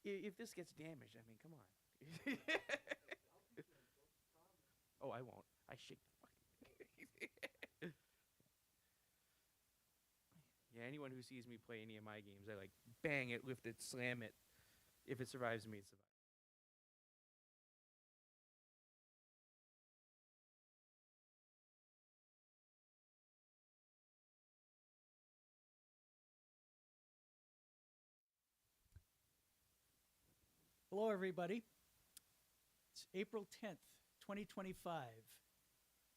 If this gets damaged, I mean, come on. Oh, I won't. I shake the fucking. Yeah, anyone who sees me play any of my games, I like bang it, lift it, slam it. If it survives me, it survives. Hello, everybody. It's April 10th, 2025,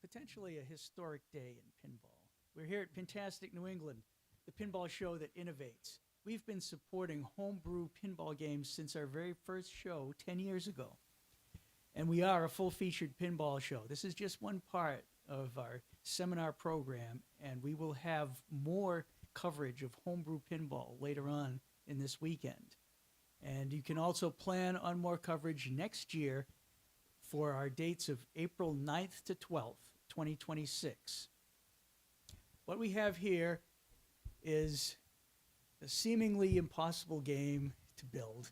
potentially a historic day in pinball. We're here at Pintastic, New England, the pinball show that innovates. We've been supporting homebrew pinball games since our very first show 10 years ago. And we are a full featured pinball show. This is just one part of our seminar program, and we will have more coverage of homebrew pinball later on in this weekend. And you can also plan on more coverage next year for our dates of April 9th to 12th, 2026. What we have here is a seemingly impossible game to build.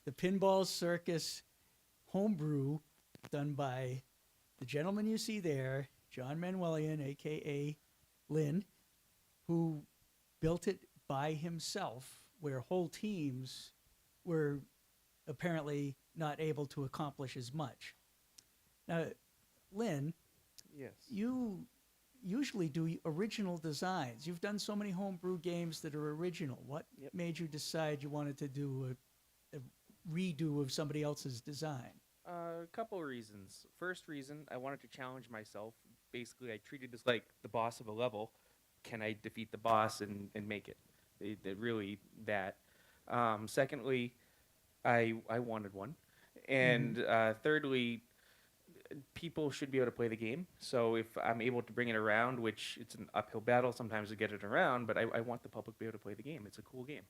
The Pinball Circus Homebrew, done by the gentleman you see there, John Manuelian, aka Lynn, who built it by himself, where whole teams were apparently not able to accomplish as much. Now, Lynn, Yes. you usually do original designs. You've done so many homebrew games that are original. What Yep. made you decide you wanted to do a redo of somebody else's design? A couple of reasons. First reason, I wanted to challenge myself. Basically, I treated this like the boss of a level. Can I defeat the boss and make it? Really that. Secondly, I wanted one. And thirdly, people should be able to play the game. So if I'm able to bring it around, which it's an uphill battle sometimes to get it around, but I want the public to be able to play the game. It's a cool game.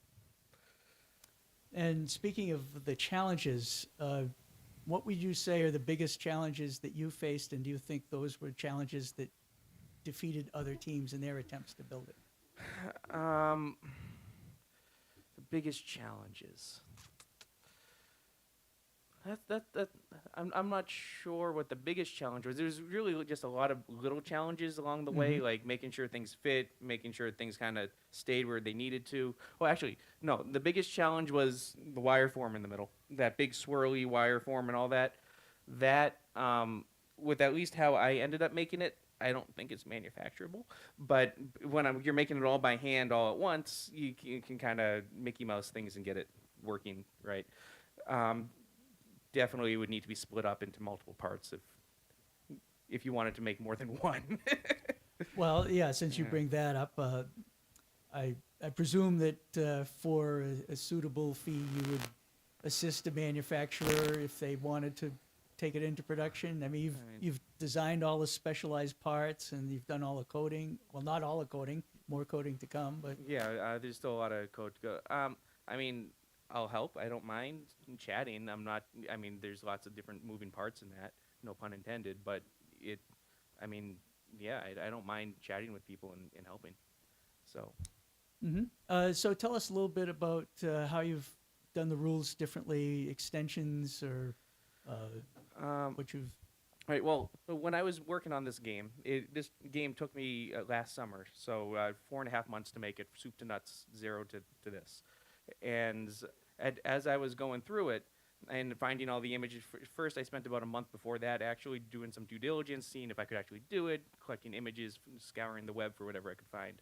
And speaking of the challenges, what would you say are the biggest challenges that you faced, and do you think those were challenges that defeated other teams in their attempts to build it? Um, the biggest challenges. That I'm not sure what the biggest challenge was. There's really just a lot of little challenges along the way, like making sure things fit, making sure things kind of stayed where they needed to. Well, actually, no. The biggest challenge was the wire form in the middle, that big swirly wire form and all that. That with at least how I ended up making it, I don't think it's manufacturable. But when you're making it all by hand all at once, you can kind of Mickey Mouse things and get it working right. Um, Definitely would need to be split up into multiple parts if you wanted to make more than one. Well, yeah, since you Yeah. bring that up, I presume that for a suitable fee, you would assist a manufacturer if they wanted to take it into production. I mean, Right. you've designed all the specialized parts and you've done all the coding. Well, not all the coding, more coding to come, but Yeah, there's still a lot of code to go. I mean, I'll help. I don't mind chatting. I'm not. I mean, there's lots of different moving parts in that. No pun intended. But it. I mean, yeah, I don't mind chatting with people and helping. So. So tell us a little bit about how you've done the rules differently, extensions, or what you've. Right. Well, when I was working on this game, this game took me last summer, so 4.5 months to make it, soup to nuts, zero to this. And as I was going through it and finding all the images, first I spent about a month before that actually doing some due diligence, seeing if I could actually do it, collecting images, scouring the web for whatever I could find.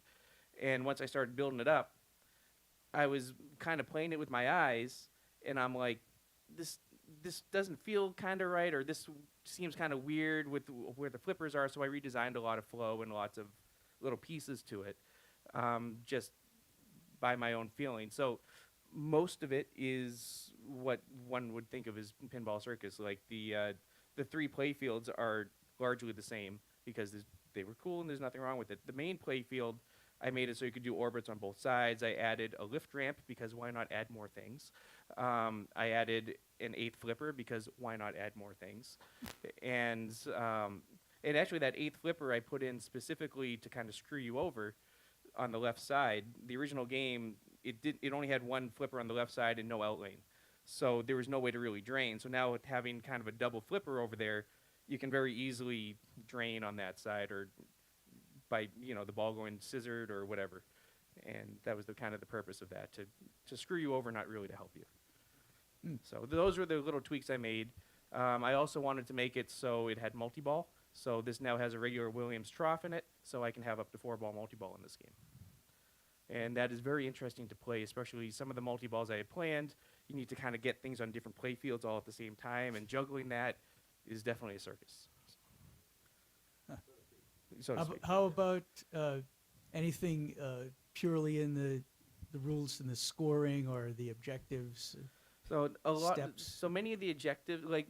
And once I started building it up, I was kind of playing it with my eyes, and I'm like, this this doesn't feel kind of right, or this seems kind of weird with where the flippers are. So I redesigned a lot of flow and lots of little pieces to it, just by my own feeling. So most of it is what one would think of as Pinball Circus. Like the three play fields are largely the same because they were cool and there's nothing wrong with it. The main play field, I made it so you could do orbits on both sides. I added a lift ramp because why not add more things? I added an eighth flipper because why not add more things? And and actually that eighth flipper I put in specifically to kind of screw you over on the left side. The original game, it only had one flipper on the left side and no out lane, so there was no way to really drain. So now with having kind of a double flipper over there, you can very easily drain on that side, or by the ball going scissored or whatever. And that was the kind of the purpose of that, to screw you over, not really to help you. So those were the little tweaks I made. I also wanted to make it so it had multi-ball. So this now has a regular Williams trough in it, so I can have up to 4-ball multi-ball in this game. And that is very interesting to play, especially some of the multi-balls I had planned. You need to kind of get things on different play fields all at the same time, and juggling that is definitely a circus. So to speak. How about anything purely in the rules and the scoring or the objectives? So Steps. So many of the objectives, like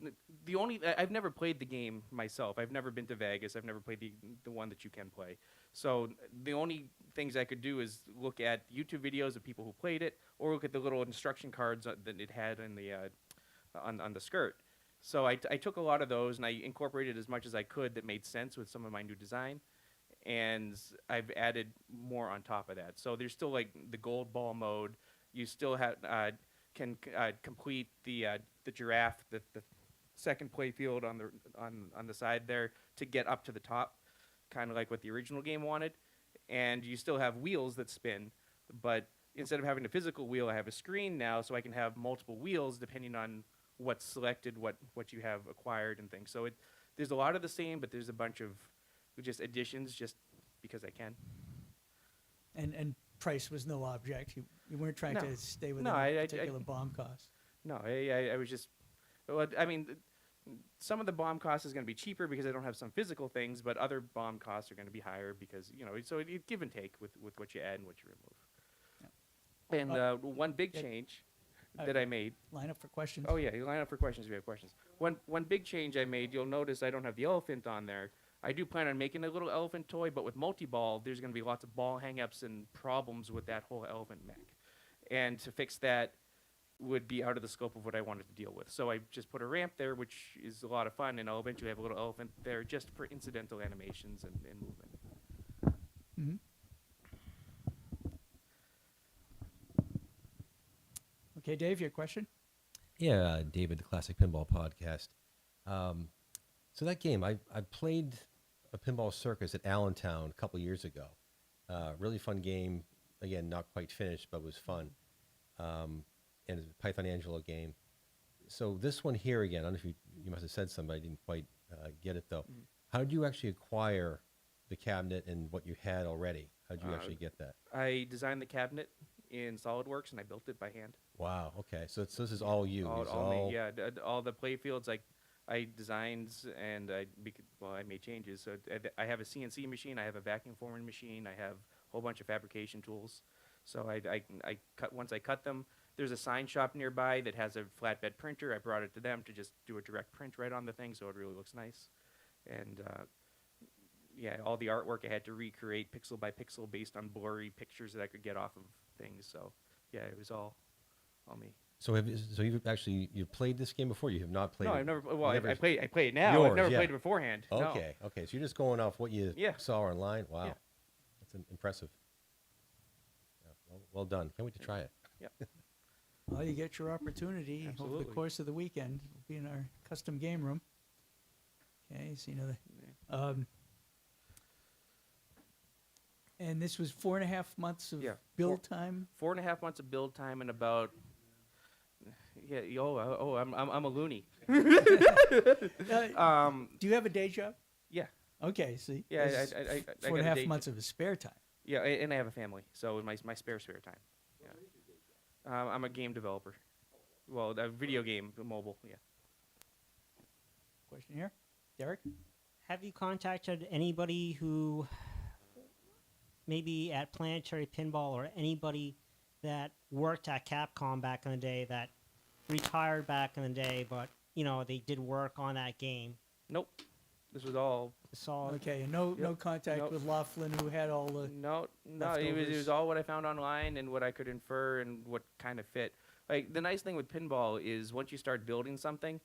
I've never played the game myself. I've never been to Vegas. I've never played the one that you can play. So the only things I could do is look at YouTube videos of people who played it, or look at the little instruction cards that it had in the on the skirt. So I took a lot of those and I incorporated as much as I could that made sense with some of my new design, and I've added more on top of that. So there's still like the gold ball mode. You still have can complete the giraffe, the second play field on the side there to get up to the top, kind of like what the original game wanted. And you still have wheels that spin, but instead of having a physical wheel, I have a screen now, so I can have multiple wheels depending on what's selected, what you have acquired and things. So there's a lot of the same, but there's a bunch of just additions just because I can. And price was no object. You weren't trying No. to stay with No, a I- particular bomb cost. No, I was just, well, I mean, some of the bomb cost is going to be cheaper because I don't have some physical things, but other bomb costs are going to be higher because, so it give and take with what you add and what you remove. And one big yeah. change that I made. Line up for questions. Oh, yeah, you line up for questions if you have questions. One big change I made, you'll notice I don't have the elephant on there. I do plan on making a little elephant toy, but with multi-ball, there's going to be lots of ball hang-ups and problems with that whole elephant mech. And to fix that would be out of the scope of what I wanted to deal with. So I just put a ramp there, which is a lot of fun, and I'll eventually have a little elephant there just for incidental animations and movement. Mm-hmm. Okay, Dave, your question? Yeah, David, the Classic Pinball Podcast. So that game, I played a Pinball Circus at Allentown a couple years ago. Really fun game. Again, not quite finished, but was fun. And it's a Python Angelo game. So this one here again, I don't know if you must have said something, I didn't quite get it though. Mm-hmm. How did you actually acquire the cabinet and what you had already? How did you actually get that? I designed the cabinet in SolidWorks, and I built it by hand. Wow, okay. So this is all you. It's All me, yeah. All the play fields I designed, and I made changes. So I have a CNC machine, I have a vacuum forming machine, I have a whole bunch of fabrication tools. So I once I cut them, there's a sign shop nearby that has a flatbed printer. I brought it to them to just do a direct print right on the thing, so it really looks nice. And yeah, all the artwork I had to recreate pixel by pixel based on blurry pictures that I could get off of things. So yeah, it was all me. So you've played this game before? You have not played No, it? I've never. Well, Never- I play it now. Yours, I've never yeah. played it beforehand. No. Okay, okay. So you're just going off what you Yeah. saw online? Wow. Yeah. That's impressive. Yeah, well done. Can't wait to try it. Well, you get your opportunity over Absolutely. the course of the weekend. We'll be in our custom game room. Okay, so and this was 4.5 months of Yeah, build time. 4.5 months of build time and about. Yeah. I'm a loony. Do you have a day job? Yeah. Okay, see. Yeah, this is I got a 4.5 day months of his spare time. Yeah, and I have a family, so my spare time. Yeah. I'm a game developer. Well, a video game, mobile. Yeah. Question here, Derek. Have you contacted anybody who maybe at Planetary Pinball or anybody that worked at Capcom back in the day that retired back in the day, but they did work on that game? Nope. This was all. Solid. Okay, and no contact Nope. with Laughlin, who had all the. No. It leftovers. was all what I found online and what I could infer and what kind of fit. Like the nice thing with pinball is once you start building something,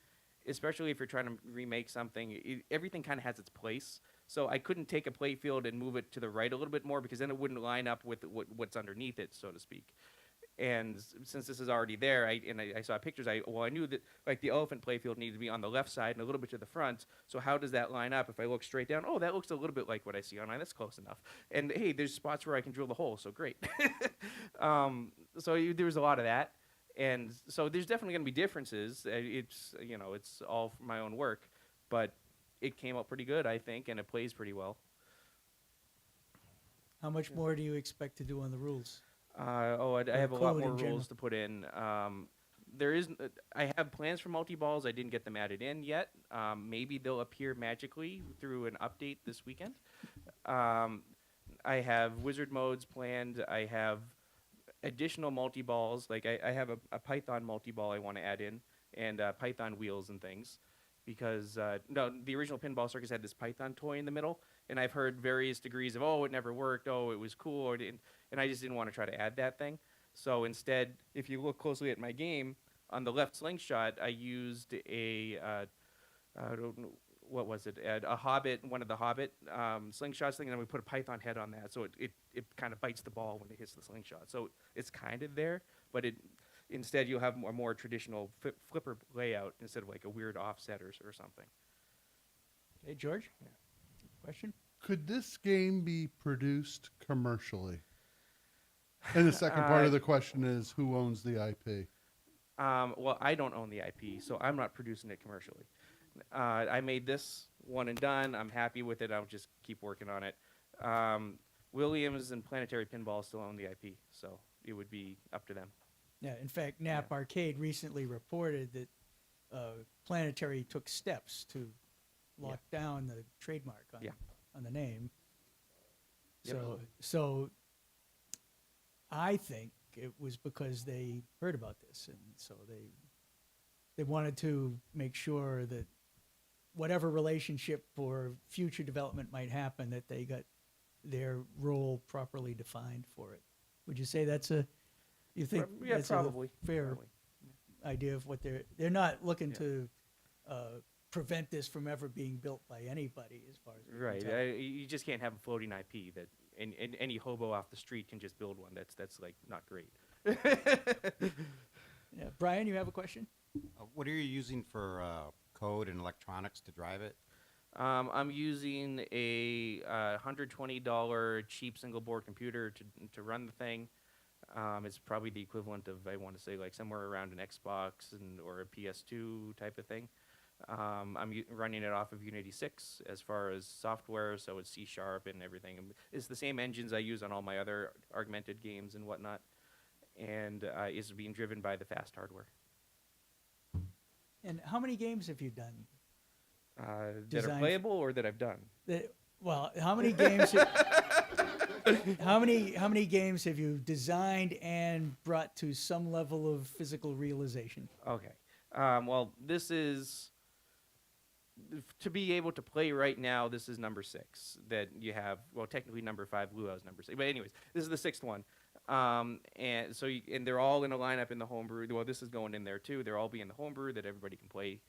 especially if you're trying to remake something, everything kind of has its place. So I couldn't take a play field and move it to the right a little bit more because then it wouldn't line up with what's underneath it, so to speak. And since this is already there, I saw pictures. I knew that like the elephant playfield needed to be on the left side and a little bit to the front. So how does that line up? If I look straight down, oh, that looks a little bit like what I see online. That's close enough. And hey, there's spots where I can drill the hole. So great. There was a lot of that, and so there's definitely going to be differences. It's all from my own work, but it came out pretty good, I think, and it plays pretty well. How much more do you expect to do on the rules? I have a lot code more in general. rules to put in. I have plans for multi-balls. I didn't get them added in yet. Maybe they'll appear magically through an update this weekend. I have wizard modes planned. I have additional multi-balls. Like I have a Python multi-ball I want to add in, and Python wheels and things. Because no, the original Pinball Circus had this Python toy in the middle, and I've heard various degrees of, oh, it never worked, oh, it was cool, or it didn't, and I just didn't want to try to add that thing. So instead, if you look closely at my game, on the left slingshot, I used I don't know, what was it, a Hobbit, one of the Hobbit slingshots thing, and then we put a Python head on that, so it kind of bites the ball when it hits the slingshot. So it's kind of there, but instead, you'll have a more traditional flipper layout instead of like a weird offset or something. Hey, George? Yeah. Question? Could this game be produced commercially? And the second part of the question is, who owns the IP? Well, I don't own the IP, so I'm not producing it commercially. I made this one and done. I'm happy with it. I'll just keep working on it. Williams and Planetary Pinball still own the IP, so it would be up to them. Yeah, in fact, Nap Arcade recently reported that Planetary took steps to lock down the trademark on the name. Yep. So I think it was because they heard about this, and so they wanted to make sure that whatever relationship or future development might happen, that they got their role properly defined for it. Would you say you think Yeah, that's probably. a fair Probably. idea of what they're not looking to prevent this from ever being built by anybody, as far as we can Right. tell. You just can't have a floating IP that and any hobo off the street can just build one. That's like not great. Yeah, Brian, you have a question? What are you using for code and electronics to drive it? I'm using a $120 cheap single board computer to run the thing. It's probably the equivalent of, I want to say, like somewhere around an Xbox or a PS2 type of thing. I'm running it off of Unity 6 as far as software, so it's C# and everything. It's the same engines I use on all my other augmented games and whatnot, and is being driven by the fast hardware. And how many games have you done? That are Design- playable or that I've done? How many games? How many games have you designed and brought to some level of physical realization? Okay. Well, this is to be able to play right now. This is number 6 that you have. Well, technically number 5. Luau's number 6, but anyways, this is the 6th one. And so and they're all in a lineup in the homebrew. Well, this is going in there too. They're all being the homebrew that everybody can play.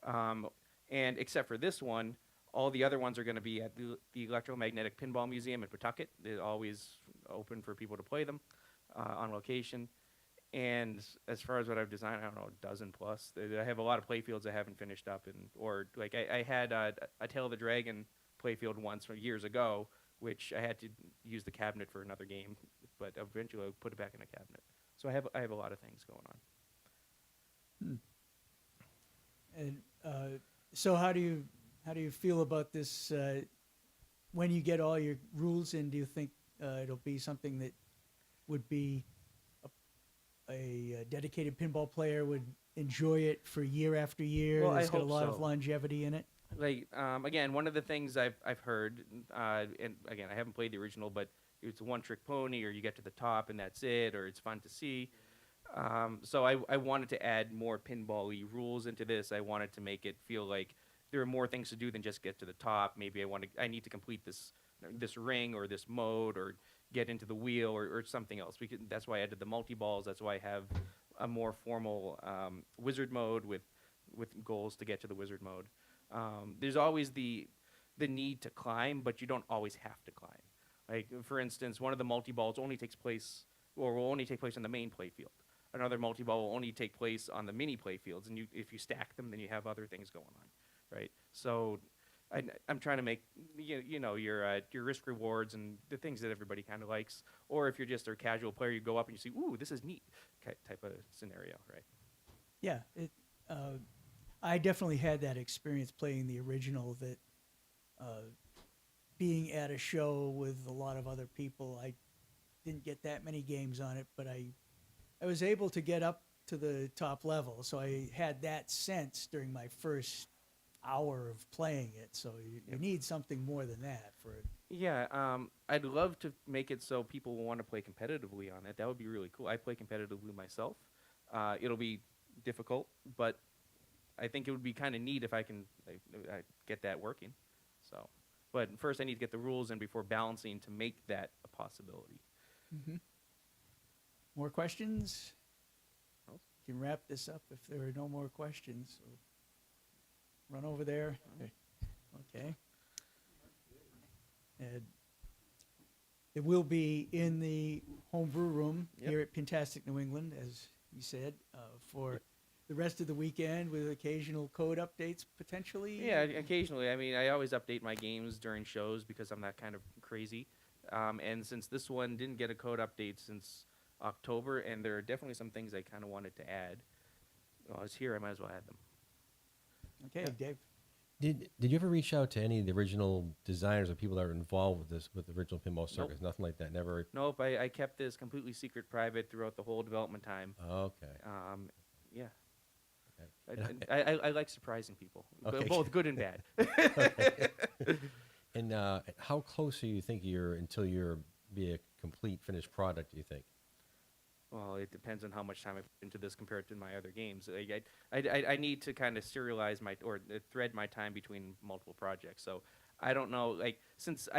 And except for this one, all the other ones are going to be at the Electromagnetic Pinball Museum in Pawtucket. They're always open for people to play them on location. And as far as what I've designed, I don't know, a dozen plus. I have a lot of playfields I haven't finished up, or like I had a Tail of the Dragon playfield once from years ago, which I had to use the cabinet for another game, but eventually I put it back in a cabinet. So I have a lot of things going on. And so how do you feel about this? When you get all your rules in, do you think it'll be something that would be a dedicated pinball player would enjoy it for year after year? Well, It's I got a hope lot of so. longevity in it. Like again, one of the things I've heard, and again I haven't played the original, but it's a one-trick pony, or you get to the top and that's it, or it's fun to see. So I wanted to add more pinball-y rules into this. I wanted to make it feel like there are more things to do than just get to the top. Maybe I need to complete this ring or this mode or get into the wheel or something else. That's why I added the multi-balls. That's why I have a more formal wizard mode with goals to get to the wizard mode. There's always the the need to climb, but you don't always have to climb. Like, for instance, one of the multi-balls only takes place, or will only take place on the main play field. Another multi-ball will only take place on the mini play fields, and if you stack them, then you have other things going on, right? So I'm trying to make your risk rewards and the things that everybody kind of likes. Or if you're just a casual player, you go up and you see, ooh, this is neat, type of scenario, right? Yeah, I definitely had that experience playing the original. That being at a show with a lot of other people, I didn't get that many games on it, but I was able to get up to the top level, so I had that sense during my first hour of playing it. So you need something more than that for it. Yeah, I'd love to make it so people will want to play competitively on it. That would be really cool. I play competitively myself. It'll be difficult, but I think it would be kind of neat if I can get that working. So, but first I need to get the rules in before balancing to make that a possibility. Mm-hmm. More questions? No. You can wrap this up if there are no more questions. So run over there. Okay. And it will be in the homebrew room here at Pintastic, New England, as you said, for the rest of the weekend with occasional code updates potentially. Yeah, occasionally. I mean, I always update my games during shows because I'm that kind of crazy. And since this one didn't get a code update since October, and there are definitely some things I kind of wanted to add. While I was here, I might as well add them. Okay, Dave. Did you ever reach out to any of the original designers or people that were involved with the original Pinball Circus? Nope. Nothing like that. Never. Nope, I kept this completely secret, private throughout the whole development time. Okay. Yeah. Okay. I like surprising people, Okay. both good and bad. And how close do you think you're until you're be a complete finished product? Do you think? Well, it depends on how much time I put into this compared to my other games. I need to kind of serialize or thread my time between multiple projects. So I don't know. Like, since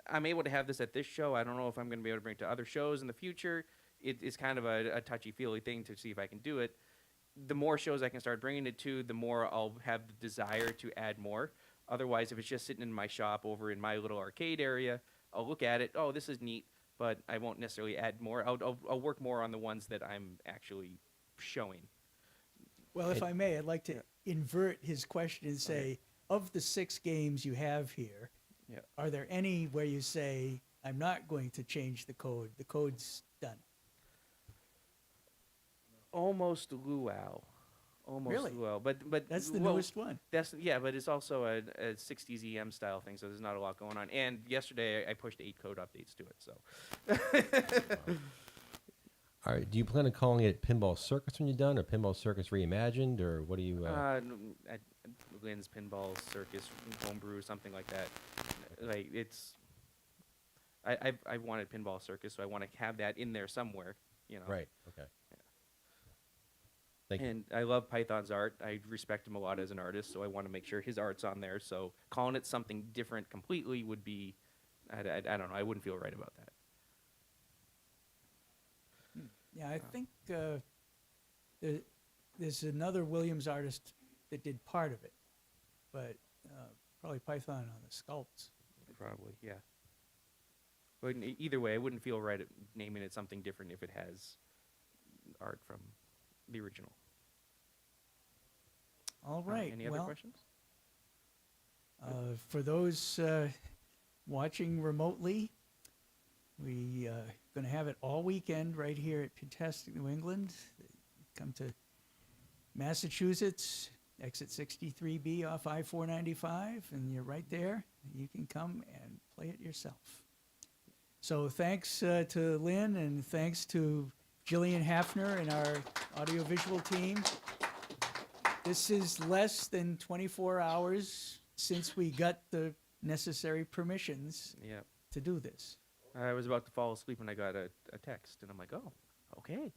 I'm able to have this at this show, I don't know if I'm going to be able to bring it to other shows in the future. It's kind of a touchy-feely thing to see if I can do it. The more shows I can start bringing it to, the more I'll have the desire to add more. Otherwise, if it's just sitting in my shop over in my little arcade area, I'll look at it. Oh, this is neat, but I won't necessarily add more. I'll work more on the ones that I'm actually showing. Well, if I may, I'd like to invert his question and say, of the 6 games you have here, are there any where you say, I'm not going to change the code, the code's done? Almost luau. Almost Really? luau. But That's the newest one. But it's also a 60s EM style thing, so there's not a lot going on. And yesterday I pushed 8 code updates to it. So. All right. Do you plan on calling it Pinball Circus when you're done, or Pinball Circus Reimagined, or what do you? Lynn's Pinball Circus Homebrew, something like that. Like, it's. I wanted Pinball Circus, so I want to have that in there somewhere. You know. Right. Okay. Thank you. And I love Python's art. I respect him a lot as an artist, so I want to make sure his art's on there. So calling it something different completely would be, I don't know, I wouldn't feel right about that. Yeah, I think there's another Williams artist that did part of it, but probably Python on the sculpts. Probably, yeah. But either way, I wouldn't feel right at naming it something different if it has art from the original. All right. Any other questions? For those watching remotely, we going to have it all weekend right here at Pintastic, New England. Come to Massachusetts, exit 63B off I-495, and you're right there. You can come and play it yourself. So thanks to Lynn, and thanks to Jillian Hafner and our audiovisual team. This is less than 24 hours since we got the necessary permissions to do this. I was about to fall asleep when I got a text, and I'm like, oh, okay.